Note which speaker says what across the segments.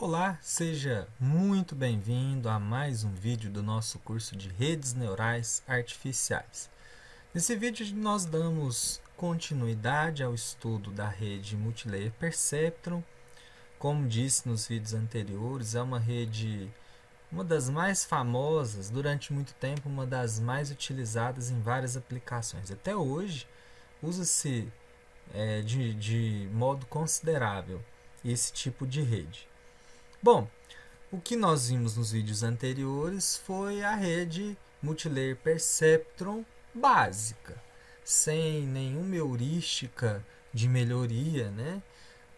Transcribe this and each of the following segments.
Speaker 1: Olá, seja muito bem-vindo a mais um vídeo do nosso curso de Redes Neurais Artificiais. Nesse vídeo nós damos continuidade ao estudo da rede Multilayer Perceptron. Como disse nos vídeos anteriores, é uma rede, uma das mais famosas, durante muito tempo uma das mais utilizadas em várias aplicações. Até hoje usa-se de modo considerável esse tipo de rede. Bom, o que nós vimos nos vídeos anteriores foi a rede Multilayer Perceptron básica, sem nenhuma heurística de melhoria, né?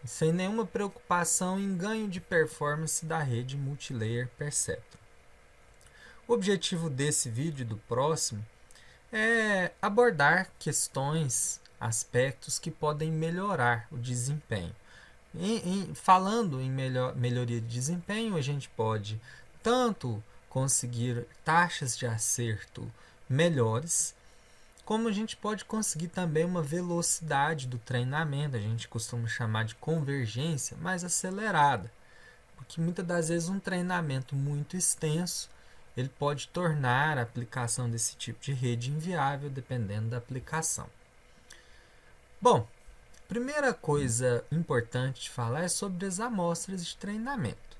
Speaker 1: Sem nenhuma preocupação em ganho de performance da rede Multilayer Perceptron. O objetivo desse vídeo e do próximo é abordar questões, aspectos que podem melhorar o desempenho. Falando em melhoria de desempenho, a gente pode tanto conseguir taxas de acerto melhores, como a gente pode conseguir também uma velocidade do treinamento, a gente costuma chamar de convergência mais acelerada, porque muitas das vezes um treinamento muito extenso ele pode tornar a aplicação desse tipo de rede inviável dependendo da aplicação. Bom, primeira coisa importante de falar é sobre as amostras de treinamento.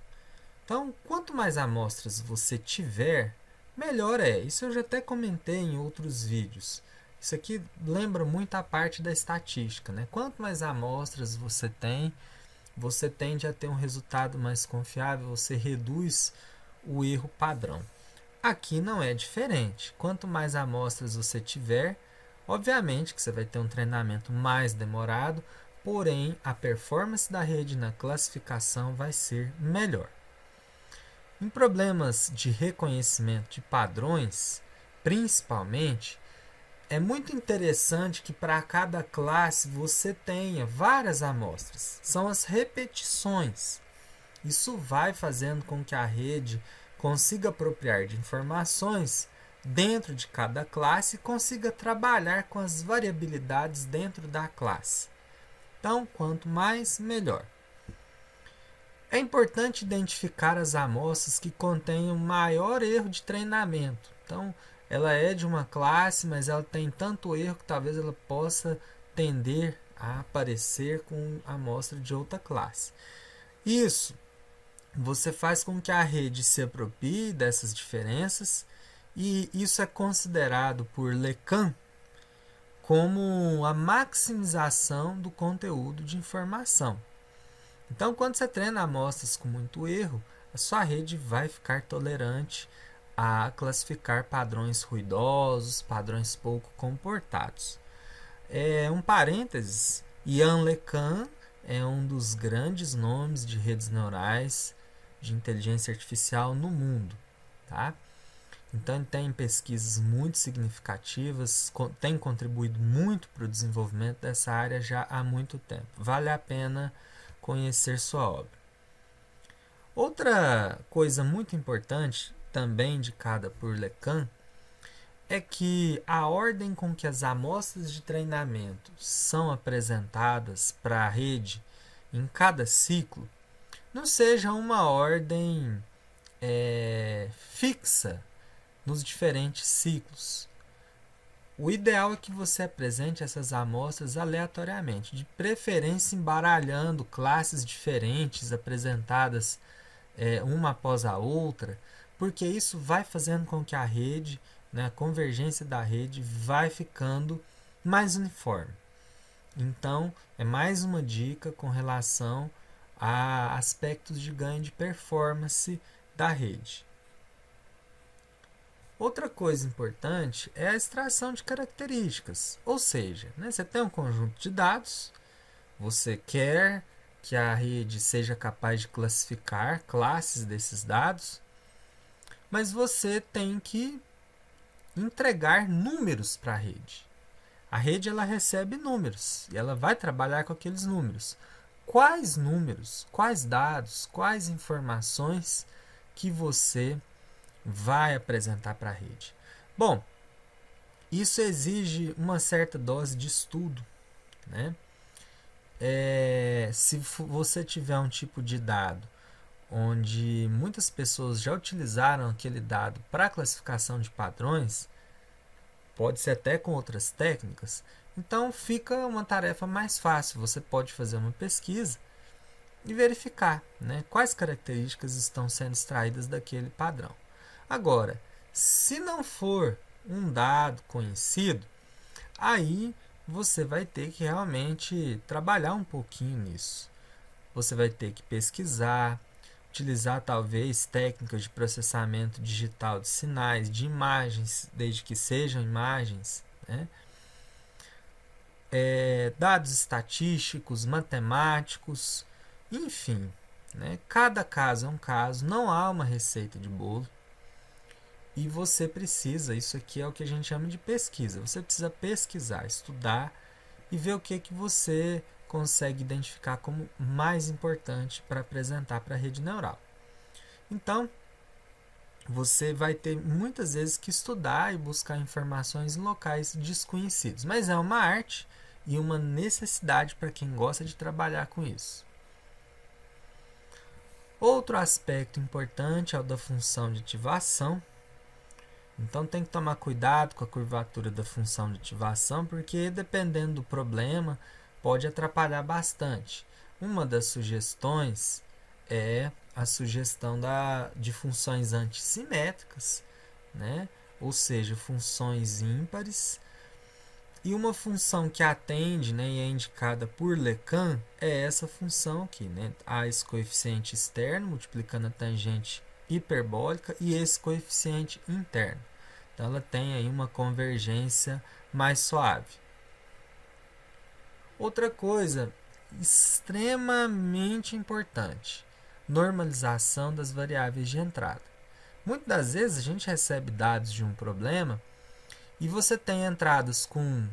Speaker 1: Então, quanto mais amostras você tiver, melhor é. Isso eu já até comentei em outros vídeos. Isso aqui lembra muito a parte da estatística, né? Quanto mais amostras você tende a ter um resultado mais confiável, você reduz o erro padrão. Aqui não é diferente. Quanto mais amostras você tiver, obviamente que você vai ter um treinamento mais demorado, porém a performance da rede na classificação vai ser melhor. Em problemas de reconhecimento de padrões, principalmente, é muito interessante que para cada classe você tenha várias amostras. São as repetições. Isso vai fazendo com que a rede consiga apropriar de informações dentro de cada classe e consiga trabalhar com as variabilidades dentro da classe. Então, quanto mais, melhor. É importante identificar as amostras que contêm maior erro de treinamento. Então, ela é de uma classe, mas ela tem tanto erro que talvez ela possa tender a aparecer com a amostra de outra classe. Isso você faz com que a rede se aproprie dessas diferenças, e isso é considerado por Lecan como a maximização do conteúdo de informação. Então, quando você treina amostras com muito erro, a sua rede vai ficar tolerante a classificar padrões ruidosos, padrões pouco comportados. Um parênteses, Yann LeCun é um dos grandes nomes de redes neurais de inteligência artificial no mundo, tá? Então, tem pesquisas muito significativas, tem contribuído muito para o desenvolvimento dessa área já há muito tempo. Vale a pena conhecer sua obra. Outra coisa muito importante, também indicada por Lecan, é que a ordem com que as amostras de treinamento são apresentadas para a rede em cada ciclo não seja uma ordem fixa nos diferentes ciclos. O ideal é que você apresente essas amostras aleatoriamente, de preferência embaralhando classes diferentes apresentadas uma após a outra, porque isso vai fazendo com que a rede, né, a convergência da rede vai ficando mais uniforme. Então, é mais uma dica com relação a aspectos de ganho de performance da rede. Outra coisa importante é a extração de características, ou seja, né, você tem um conjunto de dados, você quer que a rede seja capaz de classificar classes desses dados, mas você tem que entregar números para a rede. A rede ela recebe números e ela vai trabalhar com aqueles números. Quais números, quais dados, quais informações que você vai apresentar para a rede? Bom, isso exige uma certa dose de estudo, né? Se você tiver um tipo de dado onde muitas pessoas já utilizaram aquele dado para classificação de padrões, pode ser até com outras técnicas, então fica uma tarefa mais fácil. Você pode fazer uma pesquisa e verificar, né, quais características estão sendo extraídas daquele padrão. Agora, se não for um dado conhecido, aí você vai ter que realmente trabalhar um pouquinho nisso. Você vai ter que pesquisar, utilizar talvez técnicas de processamento digital de sinais, de imagens, desde que sejam imagens, né? Dados estatísticos, matemáticos, enfim, né? Cada caso é um caso, não há uma receita de bolo. E você precisa, isso aqui é o que a gente chama de pesquisa, você precisa pesquisar, estudar e ver o que você consegue identificar como mais importante para apresentar para a rede neural. Então, você vai ter muitas vezes que estudar e buscar informações em locais desconhecidos, mas é uma arte e uma necessidade para quem gosta de trabalhar com isso. Outro aspecto importante é o da função de ativação. Então tem que tomar cuidado com a curvatura da função de ativação, porque dependendo do problema pode atrapalhar bastante. Uma das sugestões é a sugestão de funções antissimétricas, né? Ou seja, funções ímpares. E uma função que atende, né, e é indicada por Lecan é essa função aqui, né? Há esse coeficiente externo multiplicando a tangente hiperbólica e esse coeficiente interno. Então ela tem aí uma convergência mais suave. Outra coisa extremamente importante: normalização das variáveis de entrada. Muitas das vezes a gente recebe dados de um problema e você tem entradas com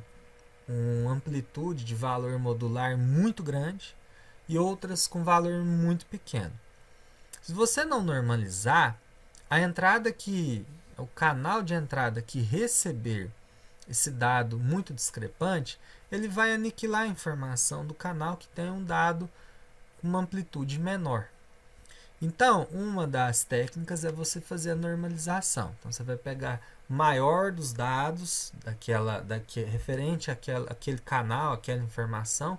Speaker 1: uma amplitude de valor modular muito grande e outras com valor muito pequeno. Se você não normalizar, a entrada o canal de entrada que receber esse dado muito discrepante, ele vai aniquilar a informação do canal que tem um dado com uma amplitude menor. Então, uma das técnicas é você fazer a normalização. Então, você vai pegar o maior dos dados referente àquele canal, àquela informação,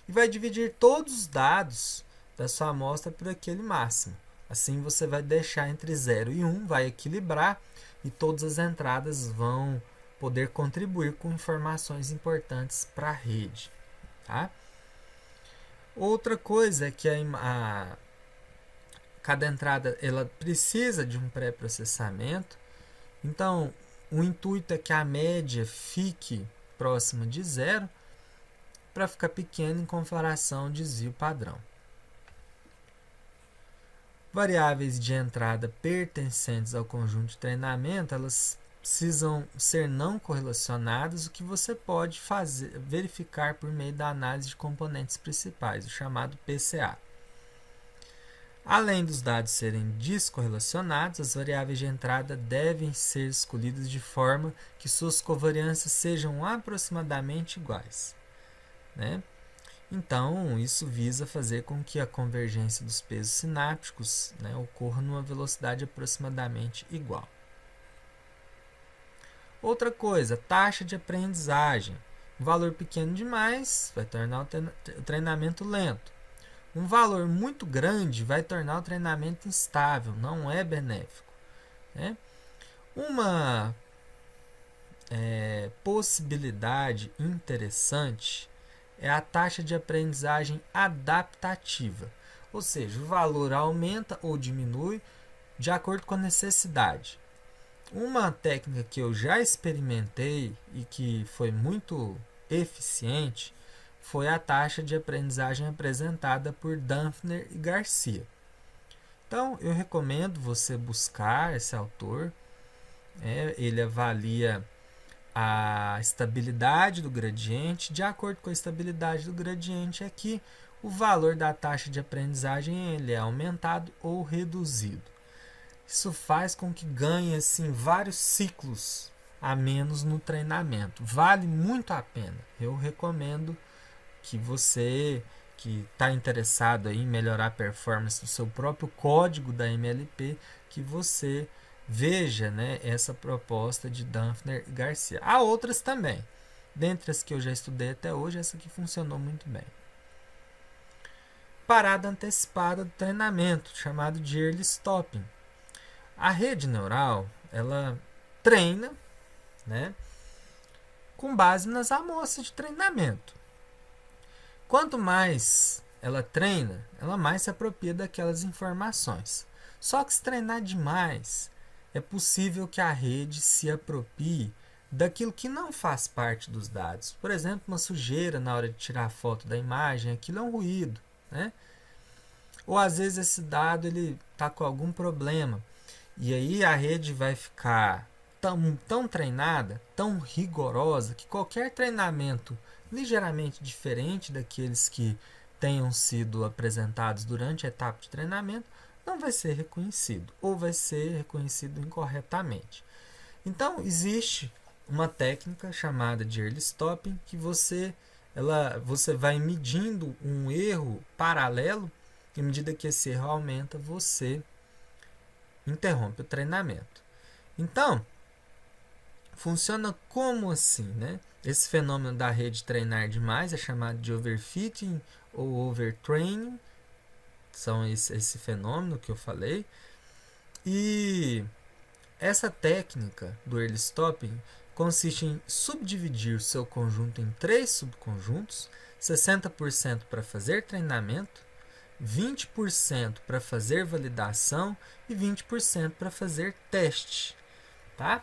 Speaker 1: e vai dividir todos os dados da sua amostra por aquele máximo. Assim, você vai deixar entre 0 e 1, vai equilibrar, e todas as entradas vão poder contribuir com informações importantes para a rede. Tá? Outra coisa é que cada entrada ela precisa de um pré-processamento. Então, o intuito é que a média fique próxima de 0 para ficar pequena em comparação ao desvio padrão. Variáveis de entrada pertencentes ao conjunto de treinamento, elas precisam ser não correlacionadas, o que você pode verificar por meio da análise de componentes principais, o chamado PCA. Além dos dados serem descorrelacionados, as variáveis de entrada devem ser escolhidas de forma que suas covariâncias sejam aproximadamente iguais, né? Então, isso visa fazer com que a convergência dos pesos sinápticos, né, ocorra numa velocidade aproximadamente igual. Outra coisa, taxa de aprendizagem. Um valor pequeno demais vai tornar o treinamento lento. Um valor muito grande vai tornar o treinamento instável, não é benéfico, né? Uma possibilidade interessante é a taxa de aprendizagem adaptativa, ou seja, o valor aumenta ou diminui de acordo com a necessidade. Uma técnica que eu já experimentei e que foi muito eficiente foi a taxa de aprendizagem apresentada por Dampfner e Garcia. Então, eu recomendo você buscar esse autor. Ele avalia a estabilidade do gradiente. De acordo com a estabilidade do gradiente aqui, o valor da taxa de aprendizagem ele é aumentado ou reduzido. Isso faz com que ganhe assim, vários ciclos a menos no treinamento. Vale muito a pena. Eu recomendo que que está interessado em melhorar a performance do seu próprio código da MLP, que você veja, né, essa proposta de Dampner e Garcia. Há outras também. Dentre as que eu já estudei até hoje, essa aqui funcionou muito bem. Parada antecipada do treinamento, chamado de early stopping. A rede neural, ela treina, né, com base nas amostras de treinamento. Quanto mais ela treina, ela mais se apropria daquelas informações. Só que se treinar demais, é possível que a rede se aproprie daquilo que não faz parte dos dados. Por exemplo, uma sujeira na hora de tirar a foto da imagem, aquilo é um ruído, né? Ou às vezes esse dado está com algum problema. E aí a rede vai ficar tão treinada, tão rigorosa, que qualquer treinamento ligeiramente diferente daqueles que tenham sido apresentados durante a etapa de treinamento não vai ser reconhecido, ou vai ser reconhecido incorretamente. Então, existe uma técnica chamada de early stopping, que você vai medindo um erro paralelo, e à medida que esse erro aumenta, você interrompe o treinamento. Então, funciona como assim, né? Esse fenômeno da rede treinar demais é chamado de overfitting ou overtraining. São esse fenômeno que eu falei. E essa técnica do early stopping consiste em subdividir o seu conjunto em 3 subconjuntos, 60% para fazer treinamento, 20% para fazer validação e 20% para fazer teste, tá?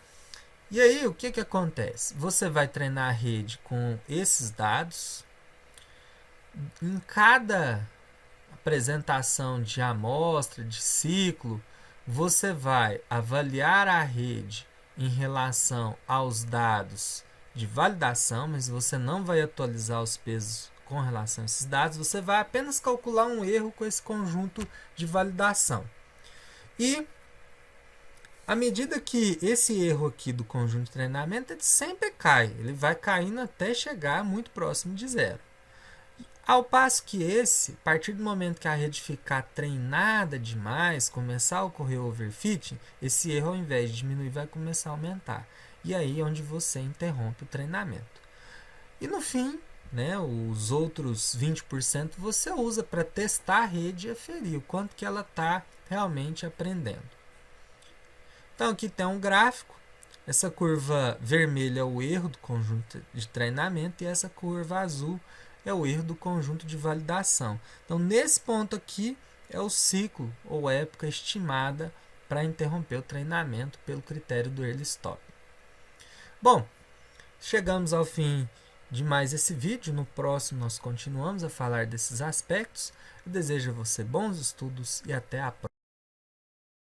Speaker 1: E aí, o que acontece? Você vai treinar a rede com esses dados. Em cada apresentação de amostra, de ciclo, você vai avaliar a rede em relação aos dados de validação, mas você não vai atualizar os pesos com relação a esses dados, você vai apenas calcular um erro com esse conjunto de validação. E à medida que esse erro aqui do conjunto de treinamento, ele sempre cai, ele vai caindo até chegar muito próximo de zero. Ao passo que a partir do momento que a rede ficar treinada demais, começar a ocorrer overfitting, esse erro, ao invés de diminuir, vai começar a aumentar. E aí é onde você interrompe o treinamento. E no fim, né, os outros 20% você usa para testar a rede e aferir o quanto que ela está realmente aprendendo. Então aqui tem um gráfico. Essa curva vermelha é o erro do conjunto de treinamento e essa curva azul é o erro do conjunto de validação. Então, nesse ponto aqui é o ciclo ou época estimada para interromper o treinamento pelo critério do early stop. Bom, chegamos ao fim de mais esse vídeo. No próximo nós continuamos a falar desses aspectos. Eu desejo a você bons estudos e até a próxima.